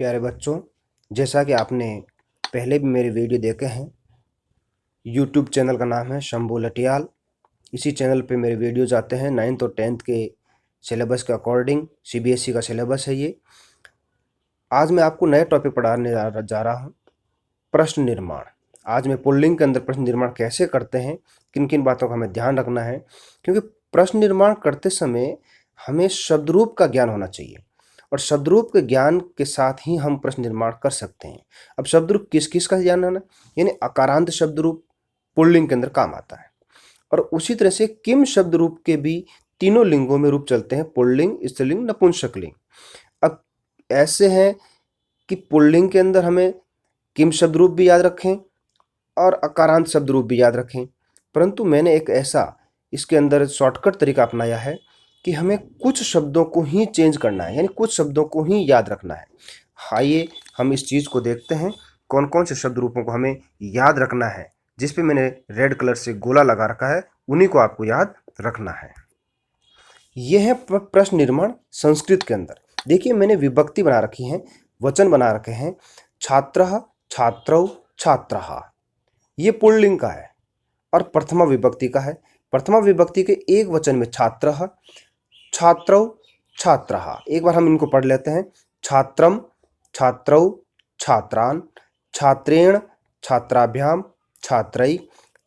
प्यारे बच्चों, जैसा कि आपने पहले भी मेरे वीडियो देखे हैं, यूट्यूब चैनल का नाम है शंभू लटियाल। इसी चैनल पे मेरे वीडियोज़ आते हैं 9th और 10th के सिलेबस के अकॉर्डिंग। सीबीएसई का सिलेबस है ये। आज मैं आपको नया टॉपिक पढ़ाने जा रहा हूँ, प्रश्न निर्माण। आज मैं पुल्लिंग के अंदर प्रश्न निर्माण कैसे करते हैं, किन किन बातों का हमें ध्यान रखना है, क्योंकि प्रश्न निर्माण करते समय हमें शब्दरूप का ज्ञान होना चाहिए और शब्दरूप के ज्ञान के साथ ही हम प्रश्न निर्माण कर सकते हैं। अब शब्दरूप किस किस का ज्ञान होना, यानी अकारांत शब्दरूप पुल्लिंग के अंदर काम आता है। और उसी तरह से किम शब्द रूप के भी तीनों लिंगों में रूप चलते हैं, पुल्लिंग, स्त्रीलिंग, नपुंसकलिंग। अब ऐसे हैं कि पुल्लिंग के अंदर हमें किम शब्द रूप भी याद रखें और अकारांत शब्द रूप भी याद रखें, परंतु मैंने एक ऐसा इसके अंदर शॉर्टकट तरीका अपनाया है कि हमें कुछ शब्दों को ही चेंज करना है, यानी कुछ शब्दों को ही याद रखना है। आइए हम इस चीज़ को देखते हैं, कौन कौन से शब्द रूपों को हमें याद रखना है। जिस पे मैंने रेड कलर से गोला लगा रखा है, उन्हीं को आपको याद रखना है। यह है प्रश्न निर्माण संस्कृत के अंदर। देखिए, मैंने विभक्ति बना रखी है, वचन बना रखे हैं। छात्रः, छात्रौ, छात्राः, ये पुल्लिंग का है और प्रथमा विभक्ति का है। प्रथमा विभक्ति के एक वचन में छात्रः, छात्रौ, छात्राः। एक बार हम इनको पढ़ लेते हैं। छात्रम, छात्रौ, छात्रान, छात्रेण, छात्राभ्याम, छात्रै,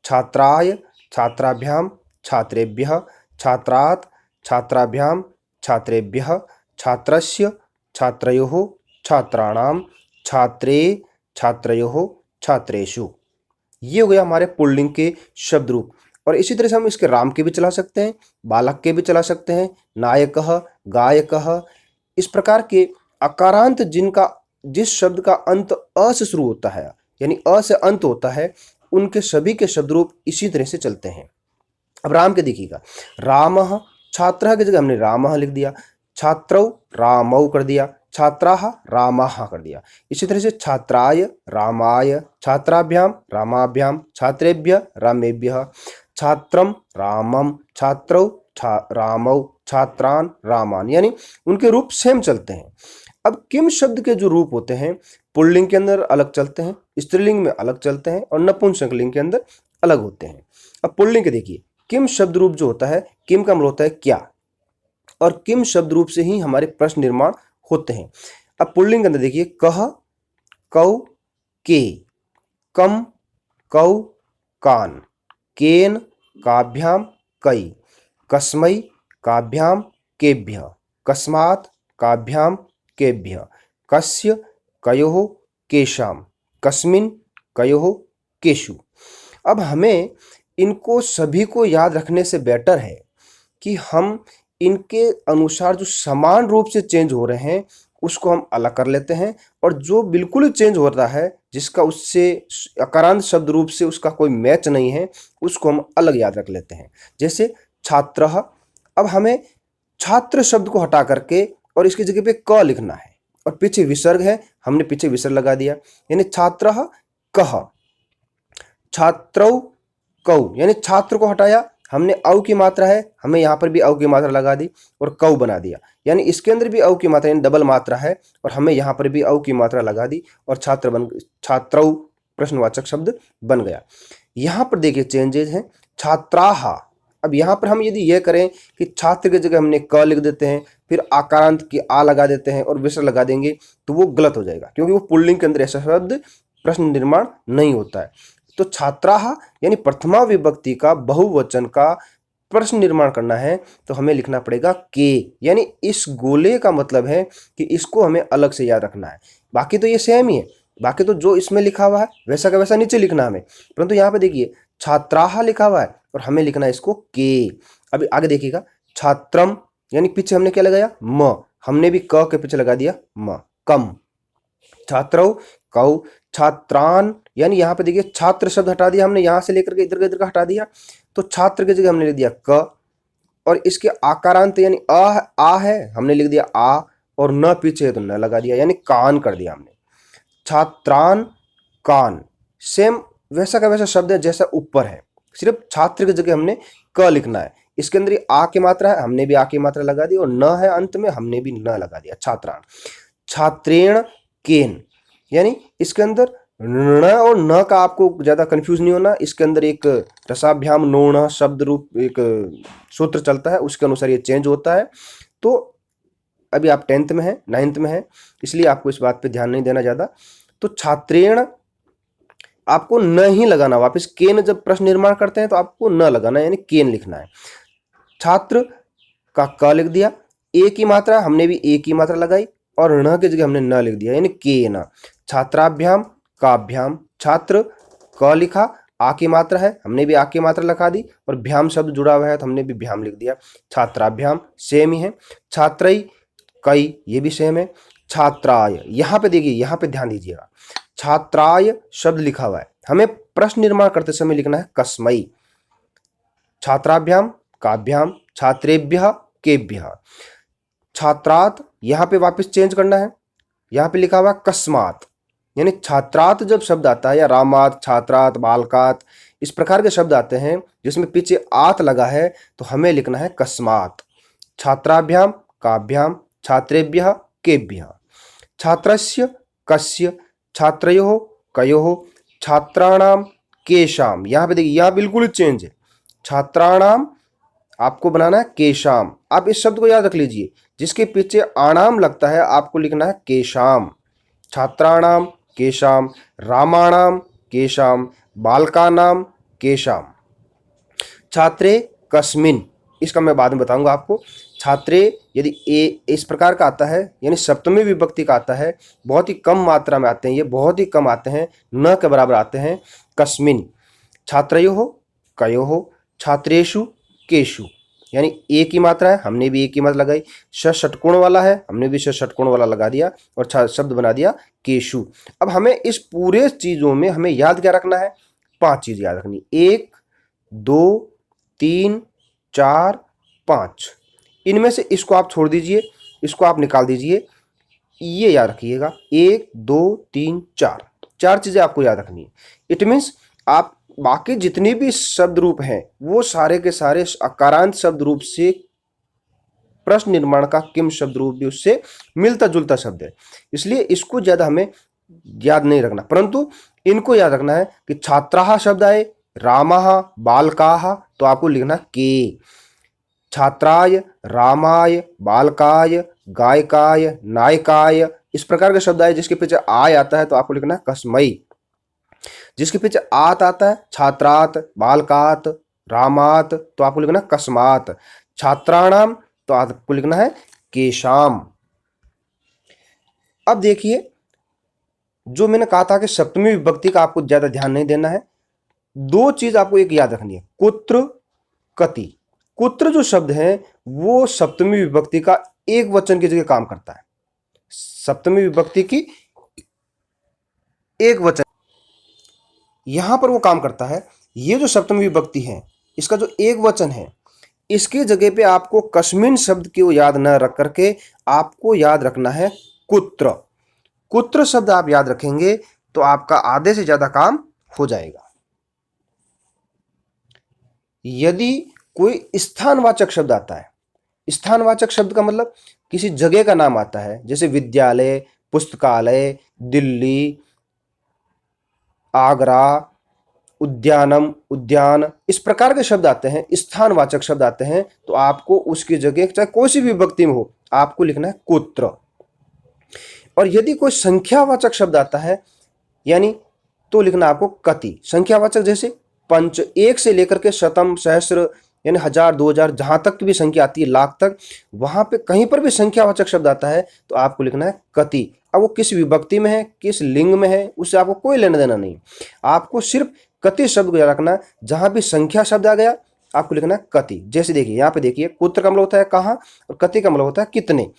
छात्राय, छात्राभ्याम, छात्रेभ्यः, छात्रात्, छात्राभ्याम, छात्रेभ्यः, छात्रस्य, छात्रयोः, छात्राणाम, छात्रे, छात्रयोः, छात्रेषु। ये हो गया हमारे पुल्लिंग के शब्द रूप। और इसी तरह से हम इसके राम के भी चला सकते हैं, बालक के भी चला सकते हैं, नायकः, गायकः। इस प्रकार के अकारांत जिस शब्द का अंत अ से शुरू होता है, यानी अ से अंत होता है, उनके सभी के शब्द रूप इसी तरह से चलते हैं। अब राम के देखिएगा, रामः, छात्रः की जगह हमने रामः लिख दिया, छात्रौ रामौ कर दिया, छात्राः रामाः कर दिया। इसी तरह से छात्राय रामाय, छात्राभ्याम रामाभ्याम, छात्रेभ्यः रामेभ्यः, छात्रम रामम, छात्रौ रामौ, छात्रान रामान, यानी उनके रूप सेम चलते हैं। अब किम शब्द के जो रूप होते हैं, पुल्लिंग के अंदर अलग चलते हैं, स्त्रीलिंग में अलग चलते हैं और नपुंसकलिंग के अंदर अलग होते हैं। अब पुल्लिंग के देखिए, किम शब्द रूप जो होता है, किम का मतलब होता है क्या, और किम शब्द रूप से ही हमारे प्रश्न निर्माण होते हैं। अब पुल्लिंग के अंदर देखिए, कह, कौ, के, कम, कौ, कान, केन, काभ्याम, कई, कस्मै, काभ्याम, केभ्यः, कस्मात्, काभ्याम, केभ्यः, कस्य, कयोः, केषां, कस्मिन्, कयोः, केषु। अब हमें इनको सभी को याद रखने से बेटर है कि हम इनके अनुसार जो समान रूप से चेंज हो रहे हैं उसको हम अलग कर लेते हैं, और जो बिल्कुल ही चेंज हो रहा है, जिसका उससे अकारांत शब्द रूप से उसका कोई मैच नहीं है, उसको हम अलग याद रख लेते हैं। जैसे छात्रः, अब हमें छात्र शब्द को हटा करके और इसकी जगह पे क लिखना है, और पीछे विसर्ग है, हमने पीछे विसर्ग लगा दिया, यानी छात्रः कह, छात्रौ कौ, यानी छात्र को हटाया, हमने औ की मात्रा है, हमें यहाँ पर भी औ की मात्रा लगा दी और कौ बना दिया, यानी इसके अंदर भी औ की मात्रा, यानी डबल मात्रा है, और हमें यहाँ पर भी औ की मात्रा लगा दी और छात्रौ प्रश्नवाचक शब्द बन गया। यहाँ पर देखिए चेंजेज हैं, छात्राः। अब यहाँ पर हम यदि यह करें कि छात्र की जगह हमने क लिख देते हैं, फिर आकारांत की आ लगा देते हैं और विसर्ग लगा देंगे, तो वो गलत हो जाएगा, क्योंकि वो पुल्लिंग के अंदर ऐसा शब्द प्रश्न निर्माण नहीं होता है। तो छात्राः यानी प्रथमा विभक्ति का बहुवचन का प्रश्न निर्माण करना है, तो हमें लिखना पड़ेगा के, यानी इस गोले का मतलब है कि इसको हमें अलग से याद रखना है। बाकी तो ये सेम ही है, बाकी तो जो इसमें लिखा हुआ है वैसा का वैसा नीचे लिखना हमें, परंतु यहाँ पे देखिए छात्राः लिखा हुआ है और हमें लिखना है इसको के। अभी आगे देखिएगा, छात्रम, यानी पीछे हमने क्या लगाया, म, हमने भी क के पीछे लगा दिया म, कम। छात्रौ कौ, छात्रान, यानी यहाँ पे देखिए छात्र शब्द हटा दिया हमने, यहाँ से लेकर के इधर का हटा दिया, तो छात्र की जगह हमने लिख दिया क, और इसके आकारांत यानी आ है, हमने लिख दिया आ, और न पीछे है तो न लगा दिया, यानी कान कर दिया हमने। छात्रान कान, सेम वैसा का वैसा शब्द है जैसा ऊपर है, सिर्फ छात्र की जगह हमने क लिखना है। इसके अंदर आ की मात्रा है, हमने भी आ की मात्रा लगा दी, और न है अंत में, हमने भी न लगा दिया, छात्रान। छात्रेण केन। यानी इसके अंदर न और न का आपको ज़्यादा कंफ्यूज नहीं होना। इसके अंदर एक रसाभ्याम नोण शब्द रूप एक सूत्र चलता है, उसके अनुसार ये चेंज होता है। तो अभी आप 10th में हैं, 9th में हैं, इसलिए आपको इस बात पे ध्यान नहीं देना ज़्यादा। तो छात्रेण आपको न ही लगाना, वापस केन जब प्रश्न निर्माण करते हैं तो आपको न लगाना, यानी केन लिखना है। छात्र का क लिख दिया, ए की मात्रा हमने भी ए की मात्रा लगाई और ण की जगह हमने न लिख दिया, यानी केन। छात्राभ्याम काभ्याम, छात्र क लिखा, आ की मात्रा है हमने भी आ की मात्रा लिखा दी और भ्याम शब्द जुड़ा हुआ है तो हमने भी भ्याम लिख दिया। छात्राभ्याम सेम ही है। छात्रई कई ये भी सेम है। छात्राय, यहाँ पे देखिए, यहाँ पे ध्यान दीजिएगा, छात्राय शब्द लिखा हुआ है, हमें प्रश्न निर्माण करते समय लिखना है कस्मै। छात्राभ्याम काभ्याम, छात्रेभ्यः केभ्यः। छात्रात यहाँ पे वापस चेंज करना है, यहाँ पे लिखा हुआ कस्मात, यानी छात्रात जब शब्द आता है या रामात, छात्रात, बालकात, इस प्रकार के शब्द आते हैं जिसमें पीछे आत लगा है तो हमें लिखना है कस्मात। छात्राभ्याम काभ्याम, छात्रेभ्यः केभ्यः। छात्रस्य कस्य, छात्रयोः कयोः, छात्राणाम केशाम, यहाँ पे देखिए यहाँ बिल्कुल चेंज है, छात्राणाम आपको बनाना है केशाम। आप इस शब्द को याद रख लीजिए, जिसके पीछे आणाम लगता है आपको लिखना है केशाम। छात्राणाम केशाम, रामाणाम केशाम, बालकानाम केशाम। छात्रे कस्मिन, इसका मैं बाद में बताऊंगा आपको। छात्रे यदि ए इस प्रकार का आता है, यानी सप्तमी विभक्ति का आता है, बहुत ही कम मात्रा में आते हैं, ये बहुत ही कम आते हैं, न के बराबर आते हैं। कस्मिन, छात्रयोः कयोः, छात्रेषु केषु, यानी ए की मात्रा है हमने भी ए की मात्रा लगाई, ष षटकोण वाला है हमने भी ष षटकोण वाला लगा दिया और शब्द बना दिया केशु। अब हमें इस पूरे चीज़ों में हमें याद क्या रखना है, 5 चीज़ याद रखनी, 1 2 3 4 5। इनमें से इसको आप छोड़ दीजिए, इसको आप निकाल दीजिए, ये याद रखिएगा, 1 2 3 4, 4 चीज़ें आपको याद रखनी है। इट मीन्स आप बाकी जितने भी शब्द रूप हैं वो सारे के सारे अकारांत शब्द रूप से प्रश्न निर्माण का किम शब्द रूप भी उससे मिलता जुलता शब्द है, इसलिए इसको ज़्यादा हमें याद नहीं रखना, परंतु इनको याद रखना है कि छात्राः शब्द आए, रामाः, बालकाः, तो आपको लिखना के। छात्राय, रामाय, बालकाय, गायकाय, नायकाय, इस प्रकार के शब्द आए जिसके पीछे आय आता है तो आपको लिखना है कस्मै। जिसके पीछे आत आता है, छात्रात, बालकात, रामात, तो आपको लिखना है कस्मात। छात्राणाम तो आपको लिखना है केशाम। अब देखिए, जो मैंने कहा था कि सप्तमी विभक्ति का आपको ज्यादा ध्यान नहीं देना है, 2 चीज आपको एक याद रखनी है, कुत्र कति। कुत्र जो शब्द है वो सप्तमी विभक्ति का एक वचन की जगह काम करता है, सप्तमी विभक्ति की एक वचन यहां पर वो काम करता है। ये जो सप्तमी विभक्ति है इसका जो एक वचन है, इसकी जगह पे आपको कस्मिन शब्द को याद न रख करके आपको याद रखना है कुत्र। कुत्र शब्द आप याद रखेंगे तो आपका आधे से ज्यादा काम हो जाएगा। यदि कोई स्थानवाचक शब्द आता है, स्थानवाचक शब्द का मतलब किसी जगह का नाम आता है, जैसे विद्यालय, पुस्तकालय, दिल्ली, आगरा, उद्यानम, उद्यान, इस प्रकार के शब्द आते हैं, स्थानवाचक शब्द आते हैं, तो आपको उसकी जगह चाहे कोई सी भी विभक्ति में हो आपको लिखना है कुत्र। और यदि कोई संख्यावाचक शब्द आता है यानी तो लिखना आपको कति। संख्यावाचक जैसे पंच, 1 से लेकर के शतम, सहस्र, यानी 1000 2000 जहां तक की भी संख्या आती है, लाख तक, वहां पे कहीं पर भी संख्यावाचक शब्द आता है तो आपको लिखना है कति। अब वो किस विभक्ति में है, किस लिंग में है, उससे आपको कोई लेना देना नहीं, आपको सिर्फ कति शब्द को याद रखना। जहां भी संख्या शब्द आ गया आपको लिखना है कति। जैसे देखिए यहाँ पे देखिए, कुत्र का मतलब होता है कहाँ और कति का मतलब होता है कितने।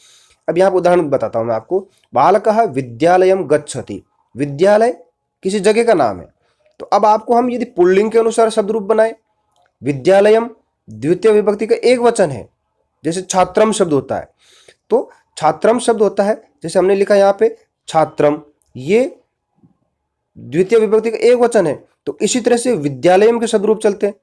अब यहाँ पे उदाहरण बताता हूँ मैं आपको। बालकः विद्यालयम गच्छति, विद्यालय किसी जगह का नाम है, तो अब आपको हम यदि पुल्लिंग के अनुसार शब्द रूप बनाए, विद्यालयम द्वितीय विभक्ति का एक वचन है, जैसे छात्रम शब्द होता है, तो छात्रम शब्द होता है, जैसे हमने लिखा यहाँ पे छात्रम, ये द्वितीय विभक्ति का एक वचन है, तो इसी तरह से विद्यालयम के शब्द रूप चलते हैं,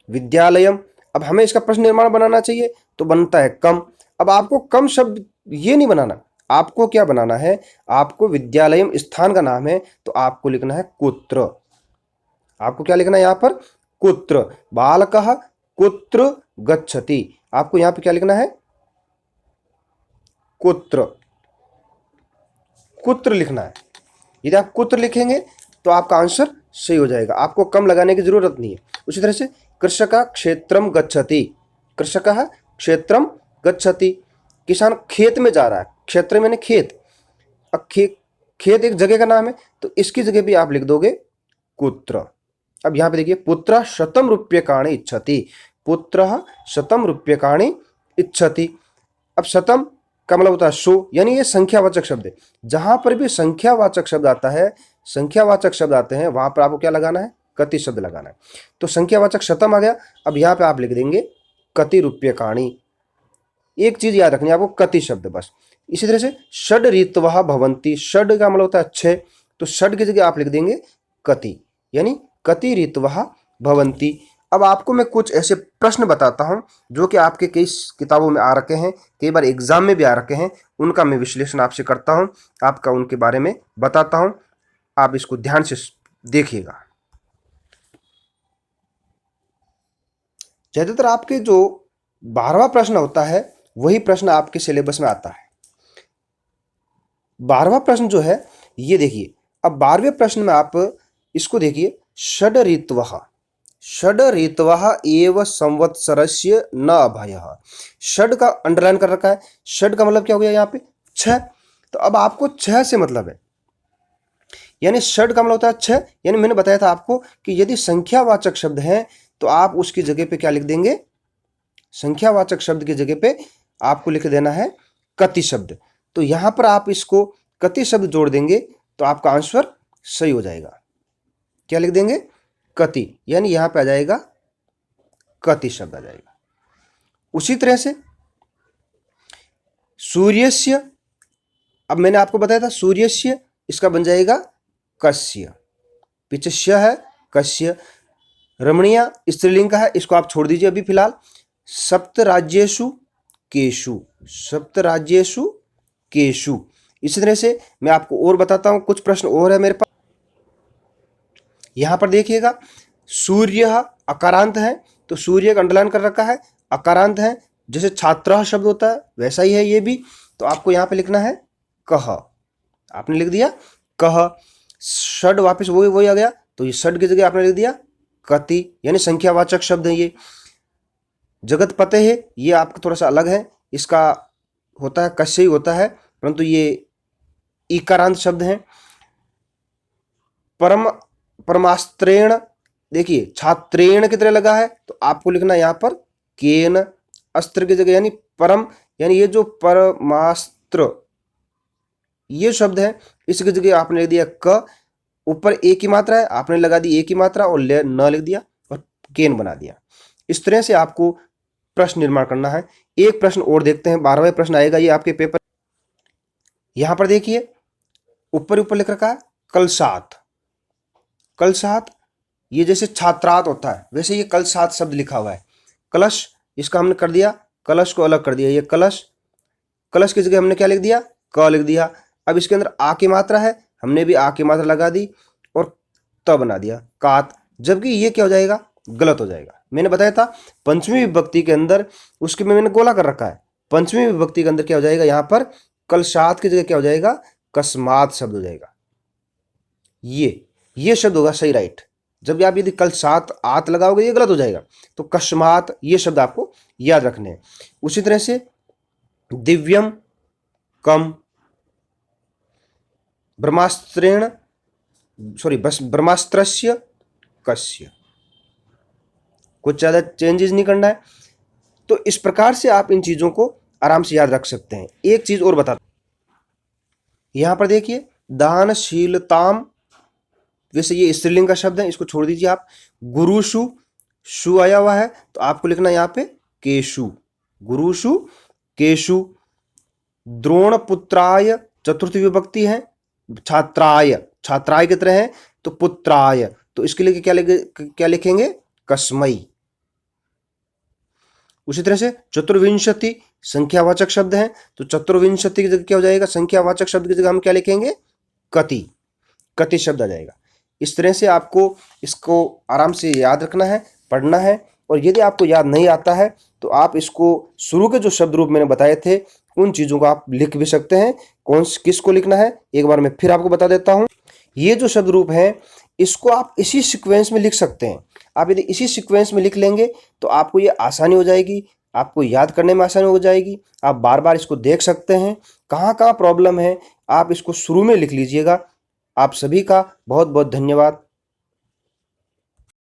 विद्यालयम। अब हमें इसका प्रश्न निर्माण बनाना चाहिए तो बनता है कम। अब आपको कम शब्द ये नहीं बनाना, आपको क्या बनाना है, आपको विद्यालयम स्थान का नाम है तो आपको लिखना है कुत्र। आपको क्या लिखना है यहाँ पर, कुत्र। बालकः कुत्र गच्छति, आपको यहाँ पे क्या लिखना है, कुत्र, कुत्र लिखना है। यदि आप कुत्र लिखेंगे तो आपका आंसर सही हो जाएगा, आपको कम लगाने की जरूरत नहीं है। उसी तरह से कृषकः क्षेत्रम गच्छति, कृषकः क्षेत्रम गच्छति, किसान खेत में जा रहा है, क्षेत्र मैंने खेत, अब खेत एक जगह का नाम है तो इसकी जगह भी आप लिख दोगे कुत्र। अब यहाँ पे देखिए, पुत्र शतम रूप्यकाणि इच्छति, पुत्र शतम रूप्यकाणि इच्छति। अब शतम का मतलब होता है 100, यानी ये संख्यावाचक शब्द है। जहां पर भी संख्यावाचक शब्द आता है, संख्यावाचक शब्द आते हैं, वहां पर आपको क्या लगाना है, कति शब्द लगाना है। तो संख्यावाचक शतम आ गया, अब यहाँ पे आप लिख देंगे कति रूप्यकाणि। एक चीज याद रखनी है आपको, कति शब्द बस। इसी तरह से षड ऋतवः भवन्ति, षड का मतलब होता है 6, तो षड की जगह आप लिख देंगे कति, यानी कति ऋतवः भवन्ति। अब आपको मैं कुछ ऐसे प्रश्न बताता हूं जो कि आपके कई किताबों में आ रखे हैं, कई बार एग्जाम में भी आ रखे हैं, उनका मैं विश्लेषण आपसे करता हूं, आपका उनके बारे में बताता हूं, आप इसको ध्यान से देखिएगा। ज्यादातर आपके जो 12वां प्रश्न होता है वही प्रश्न आपके सिलेबस में आता है। 12वां प्रश्न जो है ये देखिए, अब 12वें प्रश्न में आप इसको देखिए, षड ऋतवः, षड ऋतवः एव संवत्सरस्य न अभयः। षड का अंडरलाइन कर रखा है, षड का मतलब क्या हो गया यहाँ पे 6, तो अब आपको 6 से मतलब है, यानी षड का मतलब होता है 6, यानी मैंने बताया था आपको कि यदि संख्यावाचक शब्द है तो आप उसकी जगह पे क्या लिख देंगे, संख्यावाचक शब्द की जगह पे आपको लिख देना है कति शब्द। तो यहां पर आप इसको कति शब्द जोड़ देंगे तो आपका आंसर सही हो जाएगा। क्या लिख देंगे, कति, यानी यहां पे आ जाएगा कति शब्द आ जाएगा। उसी तरह से सूर्यस्य, अब मैंने आपको बताया था सूर्यस्य, इसका बन जाएगा कस्य, पिचस्य है कस्य। रमणीय स्त्रीलिंग का है, इसको आप छोड़ दीजिए अभी फिलहाल। सप्त राज्येषु केषु, सप्त राज्येषु केषु। इसी तरह से मैं आपको और बताता हूं, कुछ प्रश्न और है मेरे पास। यहां पर देखिएगा, सूर्य अकारांत है तो सूर्य का अंडरलाइन कर रखा है, अकारांत है, जैसे छात्र शब्द होता है वैसा ही है ये भी, तो आपको यहां पे लिखना है कह, आपने लिख दिया कह। षड वापस वही आ गया, तो ये षड की जगह आपने लिख दिया कति, यानी संख्यावाचक शब्द है ये। जगत पते है, ये आपका थोड़ा सा अलग है, इसका होता है कस्य ही होता है, परंतु ये इकारांत शब्द है। परमास्त्रेण, देखिए छात्रेण की तरह लगा है तो आपको लिखना है यहाँ पर केन, अस्त्र की जगह, यानी परम, यानी ये जो परमास्त्र ये शब्द है इसकी जगह आपने लिख दिया क, ऊपर एक ही मात्रा है आपने लगा दी एक ही मात्रा और न लिख दिया और केन बना दिया। इस तरह से आपको प्रश्न निर्माण करना है। एक प्रश्न और देखते हैं, 12वां प्रश्न आएगा ये आपके पेपर। यहां पर देखिए ऊपर लिख रखा है कलशात, कलशात, ये जैसे छात्रात होता है वैसे ये कलशात शब्द लिखा हुआ है। कलश, इसका हमने कर दिया, कलश को अलग कर दिया, ये कलश, कलश की जगह हमने क्या लिख दिया, क लिख दिया। अब इसके अंदर आ की मात्रा है, हमने भी आ की मात्रा लगा दी और त बना दिया कात, जबकि ये क्या हो जाएगा, गलत हो जाएगा। मैंने बताया था पंचमी विभक्ति के अंदर उसके में मैंने गोला कर रखा है, पंचमी विभक्ति के अंदर क्या हो जाएगा, यहां पर कलशात की जगह क्या हो जाएगा, कस्मात शब्द हो जाएगा। ये शब्द होगा सही, राइट। जब आप यदि कलशात आत लगाओगे ये गलत हो जाएगा, तो कस्मात ये शब्द आपको याद रखने हैं। उसी तरह से दिव्यम कम, ब्रह्मास्त्रेण, सॉरी बस ब्रह्मास्त्रस्य कस्य, कुछ ज़्यादा चेंजेस नहीं करना है। तो इस प्रकार से आप इन चीज़ों को आराम से याद रख सकते हैं। एक चीज़ और बता, यहां पर देखिए दानशीलताम, वैसे ये स्त्रीलिंग का शब्द है, इसको छोड़ दीजिए आप। गुरुषु, शु आया हुआ है तो आपको लिखना है यहाँ पे केशु, गुरुषु केशु। द्रोणपुत्राय, चतुर्थी विभक्ति है, छात्राय, छात्राय की तरह है तो पुत्राय, तो इसके लिए क्या लिखेंगे, कस्मई। उसी तरह से चतुर्विंशति, संख्यावाचक शब्द हैं तो चतुर्विंशति की जगह क्या हो जाएगा, संख्यावाचक शब्द की जगह हम क्या लिखेंगे, कति, कति शब्द आ जाएगा। इस तरह से आपको इसको आराम से याद रखना है, पढ़ना है। और यदि आपको याद नहीं आता है तो आप इसको शुरू के जो शब्द रूप मैंने बताए थे उन चीज़ों को आप लिख भी सकते हैं। किसको लिखना है एक बार मैं फिर आपको बता देता हूँ। ये जो शब्द रूप है इसको आप इसी सीक्वेंस में लिख सकते हैं। आप यदि इसी सीक्वेंस में लिख लेंगे तो आपको ये आसानी हो जाएगी, आपको याद करने में आसानी हो जाएगी। आप बार बार इसको देख सकते हैं, कहाँ कहाँ प्रॉब्लम है आप इसको शुरू में लिख लीजिएगा। आप सभी का बहुत बहुत धन्यवाद।